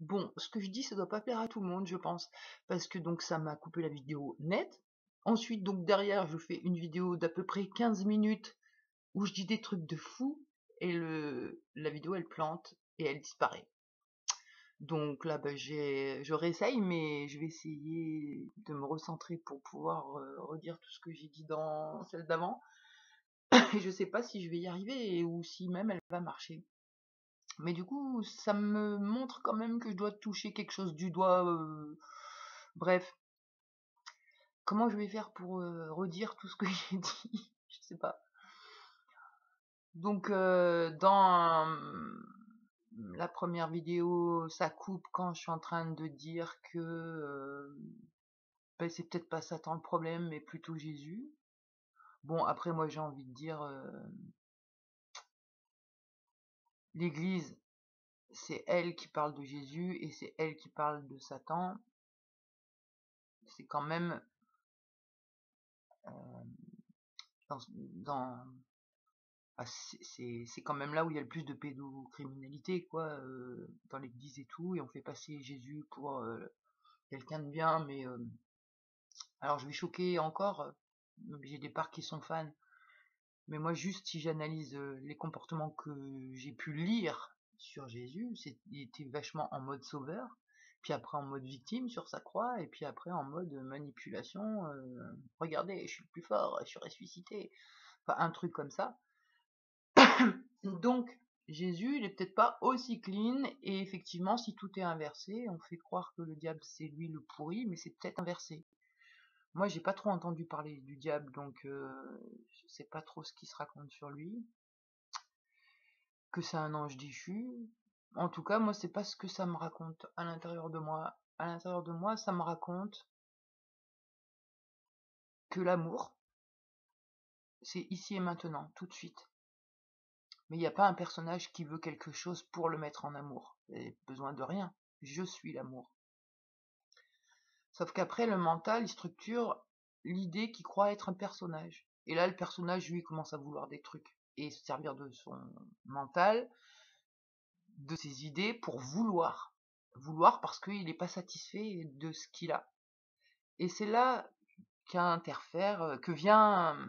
Bon, ce que je dis, ça doit pas plaire à tout le monde, je pense, parce que donc ça m'a coupé la vidéo net. Ensuite, donc derrière, je fais une vidéo d'à peu près 15 minutes où je dis des trucs de fou et la vidéo elle plante et elle disparaît. Donc là, bah, je réessaye, mais je vais essayer de me recentrer pour pouvoir redire tout ce que j'ai dit dans celle d'avant. Et je sais pas si je vais y arriver ou si même elle va marcher. Mais du coup, ça me montre quand même que je dois toucher quelque chose du doigt. Bref, comment je vais faire pour redire tout ce que j'ai dit? Je sais pas. Donc, dans la première vidéo, ça coupe quand je suis en train de dire que ben, c'est peut-être pas Satan le problème, mais plutôt Jésus. Bon, après, moi, j'ai envie de dire, l'Église, c'est elle qui parle de Jésus et c'est elle qui parle de Satan. C'est quand même dans, dans ah, c'est quand même là où il y a le plus de pédocriminalité, quoi, dans l'Église et tout, et on fait passer Jésus pour quelqu'un de bien, mais alors je vais choquer encore, j'ai des parts qui sont fans, mais moi juste si j'analyse les comportements que j'ai pu lire sur Jésus, il était vachement en mode sauveur, puis après en mode victime sur sa croix, et puis après en mode manipulation, regardez, je suis le plus fort, je suis ressuscité, enfin un truc comme ça. Donc Jésus, il est peut-être pas aussi clean, et effectivement, si tout est inversé, on fait croire que le diable c'est lui le pourri, mais c'est peut-être inversé. Moi, j'ai pas trop entendu parler du diable, donc je sais pas trop ce qui se raconte sur lui, que c'est un ange déchu. En tout cas, moi, c'est pas ce que ça me raconte à l'intérieur de moi. À l'intérieur de moi, ça me raconte que l'amour, c'est ici et maintenant, tout de suite. Mais il n'y a pas un personnage qui veut quelque chose pour le mettre en amour. Il n'y a besoin de rien. Je suis l'amour. Sauf qu'après, le mental, il structure l'idée qu'il croit être un personnage. Et là, le personnage, lui, commence à vouloir des trucs et se servir de son mental, de ses idées pour vouloir. Vouloir parce qu'il n'est pas satisfait de ce qu'il a. Et c'est là qu'interfère, que vient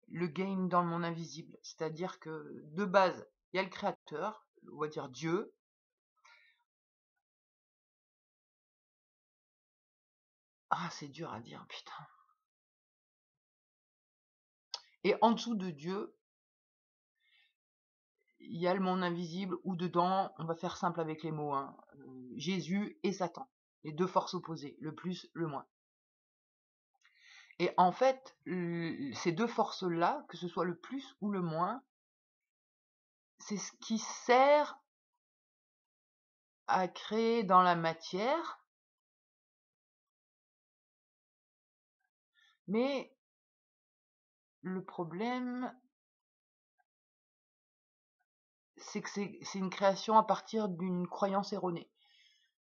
le game dans le monde invisible. C'est-à-dire que, de base, il y a le créateur, on va dire Dieu. Ah, c'est dur à dire, putain. Et en dessous de Dieu, il y a le monde invisible où dedans, on va faire simple avec les mots, hein, Jésus et Satan, les deux forces opposées, le plus, le moins. Et en fait, ces deux forces-là, que ce soit le plus ou le moins, c'est ce qui sert à créer dans la matière, mais le problème, c'est que c'est une création à partir d'une croyance erronée.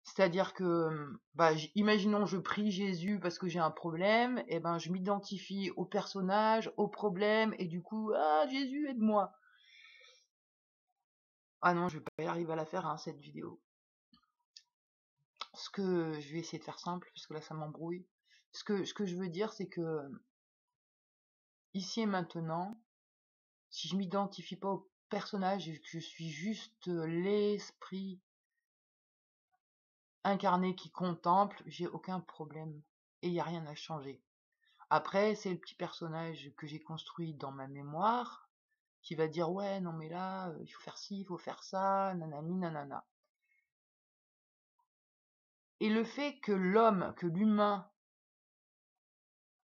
C'est-à-dire que, bah, imaginons je prie Jésus parce que j'ai un problème, et ben je m'identifie au personnage, au problème, et du coup, ah Jésus aide-moi. Ah non, je vais pas y arriver à la faire, hein, cette vidéo. Ce que je vais essayer de faire simple, parce que là ça m'embrouille. Ce que je veux dire, c'est que ici et maintenant, si je m'identifie pas au personnage et que je suis juste l'esprit incarné qui contemple, j'ai aucun problème. Et il n'y a rien à changer. Après, c'est le petit personnage que j'ai construit dans ma mémoire qui va dire ouais, non mais là, il faut faire ci, il faut faire ça, nanani, nanana. Et le fait que l'homme, que l'humain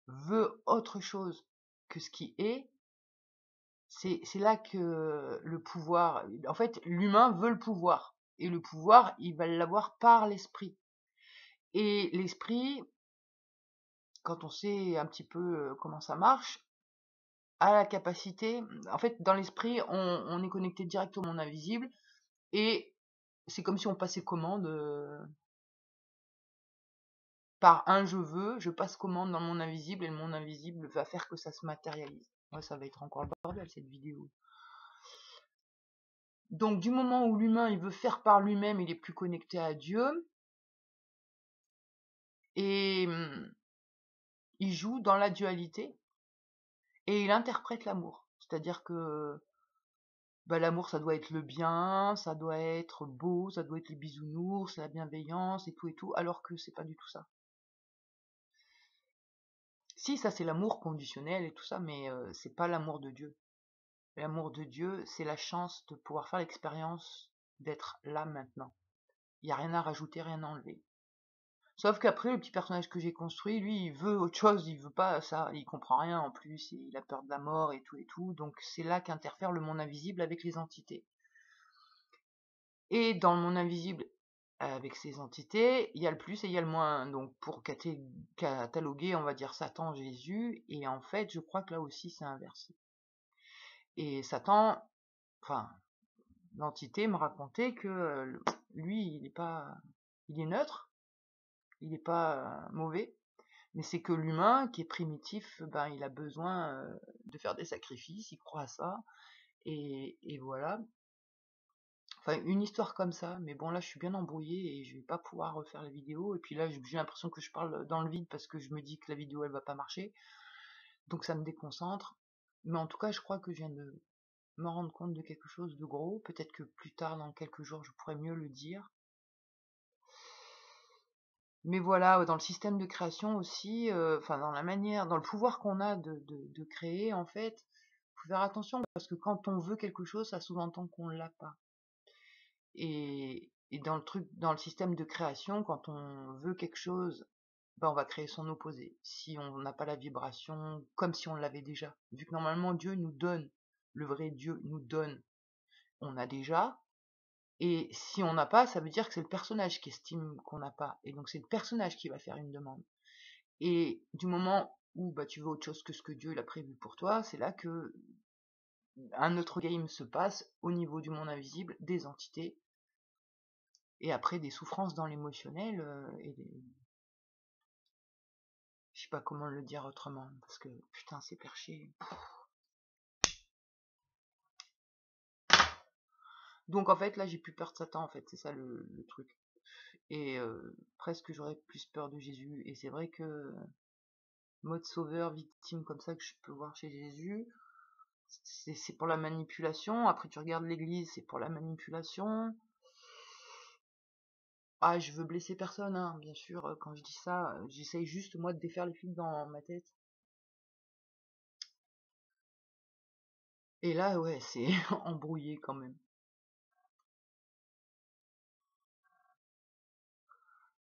veut autre chose que ce qui est, c'est là que le pouvoir, en fait, l'humain veut le pouvoir. Et le pouvoir, il va l'avoir par l'esprit. Et l'esprit, quand on sait un petit peu comment ça marche, a la capacité, en fait, dans l'esprit, on est connecté directement au monde invisible, et c'est comme si on passait commande par un je veux, je passe commande dans le monde invisible, et le monde invisible va faire que ça se matérialise. Ouais, ça va être encore le bordel cette vidéo. Donc du moment où l'humain il veut faire par lui-même, il est plus connecté à Dieu et il joue dans la dualité et il interprète l'amour. C'est-à-dire que bah, l'amour ça doit être le bien, ça doit être beau, ça doit être les bisounours, la bienveillance et tout, alors que c'est pas du tout ça. Si, ça c'est l'amour conditionnel et tout ça, mais c'est pas l'amour de Dieu. L'amour de Dieu, c'est la chance de pouvoir faire l'expérience d'être là maintenant. Il n'y a rien à rajouter, rien à enlever. Sauf qu'après, le petit personnage que j'ai construit, lui, il veut autre chose, il veut pas ça, il comprend rien en plus, il a peur de la mort et tout, donc c'est là qu'interfère le monde invisible avec les entités. Et dans le monde invisible, avec ces entités, il y a le plus et il y a le moins. Donc pour cataloguer, on va dire Satan, Jésus, et en fait, je crois que là aussi c'est inversé. Et Satan, enfin, l'entité me racontait que lui, il est neutre, il n'est pas mauvais, mais c'est que l'humain qui est primitif, ben il a besoin de faire des sacrifices, il croit à ça, et voilà. Enfin, une histoire comme ça, mais bon là je suis bien embrouillée et je vais pas pouvoir refaire la vidéo, et puis là j'ai l'impression que je parle dans le vide parce que je me dis que la vidéo elle va pas marcher, donc ça me déconcentre. Mais en tout cas je crois que je viens de me rendre compte de quelque chose de gros, peut-être que plus tard dans quelques jours je pourrais mieux le dire. Mais voilà, dans le système de création aussi, enfin dans la manière, dans le pouvoir qu'on a de créer en fait, faut faire attention parce que quand on veut quelque chose, ça sous-entend qu'on l'a pas. Et dans le système de création, quand on veut quelque chose, ben on va créer son opposé. Si on n'a pas la vibration, comme si on l'avait déjà. Vu que normalement Dieu nous donne, le vrai Dieu nous donne, on a déjà. Et si on n'a pas, ça veut dire que c'est le personnage qui estime qu'on n'a pas. Et donc c'est le personnage qui va faire une demande. Et du moment où bah, tu veux autre chose que ce que Dieu il a prévu pour toi, c'est là que un autre game se passe au niveau du monde invisible, des entités, et après des souffrances dans l'émotionnel, je sais pas comment le dire autrement, parce que putain c'est perché. Donc en fait là j'ai plus peur de Satan en fait, c'est ça le truc. Et presque j'aurais plus peur de Jésus. Et c'est vrai que mode sauveur, victime comme ça que je peux voir chez Jésus, c'est pour la manipulation. Après tu regardes l'église, c'est pour la manipulation. Ah, je veux blesser personne, hein, bien sûr, quand je dis ça, j'essaye juste moi de défaire les fils dans ma tête. Et là, ouais, c'est embrouillé quand même.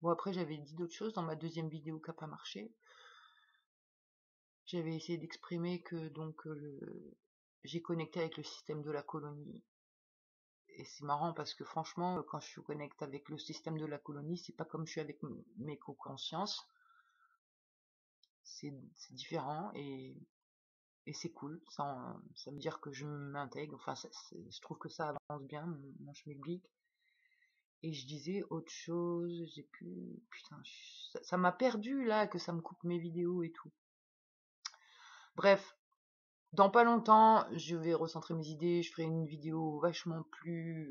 Bon, après, j'avais dit d'autres choses dans ma deuxième vidéo qui n'a pas marché. J'avais essayé d'exprimer que donc j'ai connecté avec le système de la colonie. Et c'est marrant parce que franchement, quand je connecte avec le système de la colonie, c'est pas comme je suis avec mes co-consciences. C'est différent et c'est cool. Ça veut dire que je m'intègre. Enfin, je trouve que ça avance bien, mon schmilblick. Et je disais autre chose, j'ai pu... Putain, ça m'a perdu là, que ça me coupe mes vidéos et tout. Bref, dans pas longtemps, je vais recentrer mes idées, je ferai une vidéo vachement plus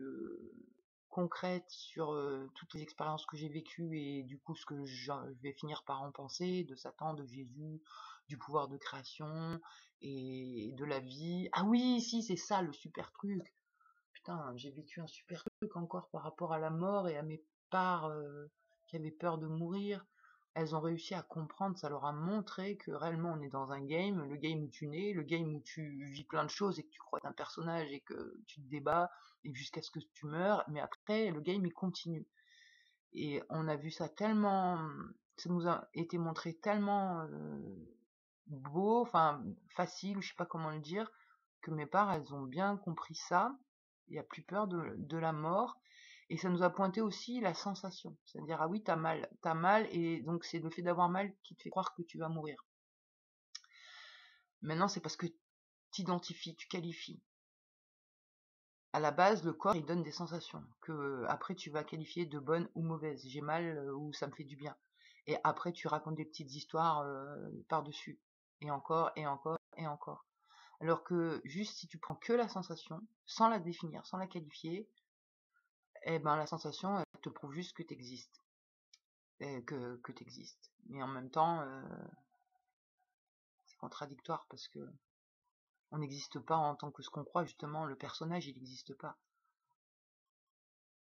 concrète sur toutes les expériences que j'ai vécues et du coup ce que je vais finir par en penser, de Satan, de Jésus, du pouvoir de création et de la vie. Ah oui, si, c'est ça le super truc. Putain, j'ai vécu un super truc encore par rapport à la mort et à mes parts qui avaient peur de mourir. Elles ont réussi à comprendre, ça leur a montré que réellement on est dans un game, le game où tu nais, le game où tu vis plein de choses et que tu crois être un personnage et que tu te débats et jusqu'à ce que tu meurs, mais après le game il continue. Et on a vu ça tellement, ça nous a été montré tellement beau, enfin facile, je sais pas comment le dire, que mes parts elles ont bien compris ça. Il n'y a plus peur de la mort. Et ça nous a pointé aussi la sensation. C'est-à-dire, ah oui, t'as mal, et donc c'est le fait d'avoir mal qui te fait croire que tu vas mourir. Maintenant, c'est parce que t'identifies, tu qualifies. À la base, le corps, il donne des sensations, que après tu vas qualifier de bonnes ou mauvaises. J'ai mal ou ça me fait du bien. Et après, tu racontes des petites histoires par-dessus. Et encore, et encore, et encore. Alors que juste si tu prends que la sensation, sans la définir, sans la qualifier, eh ben la sensation, elle te prouve juste que tu existes. Que tu existes. Mais en même temps, c'est contradictoire parce que on n'existe pas en tant que ce qu'on croit, justement, le personnage, il n'existe pas.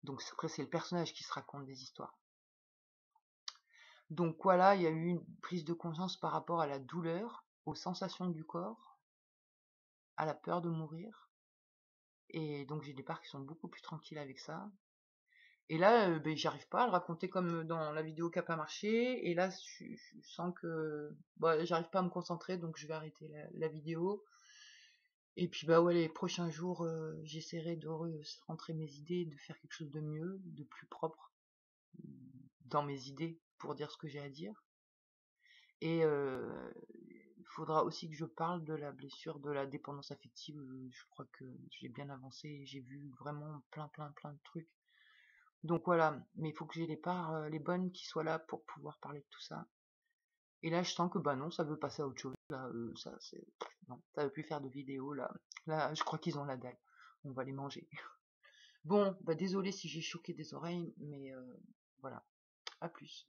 Donc après, c'est le personnage qui se raconte des histoires. Donc voilà, il y a eu une prise de conscience par rapport à la douleur, aux sensations du corps, à la peur de mourir. Et donc j'ai des parts qui sont beaucoup plus tranquilles avec ça. Et là, ben, j'arrive pas à le raconter comme dans la vidéo qui a pas marché. Et là, je sens que bah, j'arrive pas à me concentrer, donc je vais arrêter la vidéo. Et puis bah ouais, les prochains jours, j'essaierai de rentrer mes idées, de faire quelque chose de mieux, de plus propre dans mes idées pour dire ce que j'ai à dire. Et il faudra aussi que je parle de la blessure de la dépendance affective. Je crois que j'ai bien avancé, j'ai vu vraiment plein de trucs. Donc voilà, mais il faut que j'ai les parts, les bonnes qui soient là pour pouvoir parler de tout ça. Et là, je sens que bah non, ça veut passer à autre chose. Là, ça, c'est non, ça veut plus faire de vidéos là. Là, je crois qu'ils ont la dalle. On va les manger. Bon, bah désolé si j'ai choqué des oreilles, mais voilà. À plus.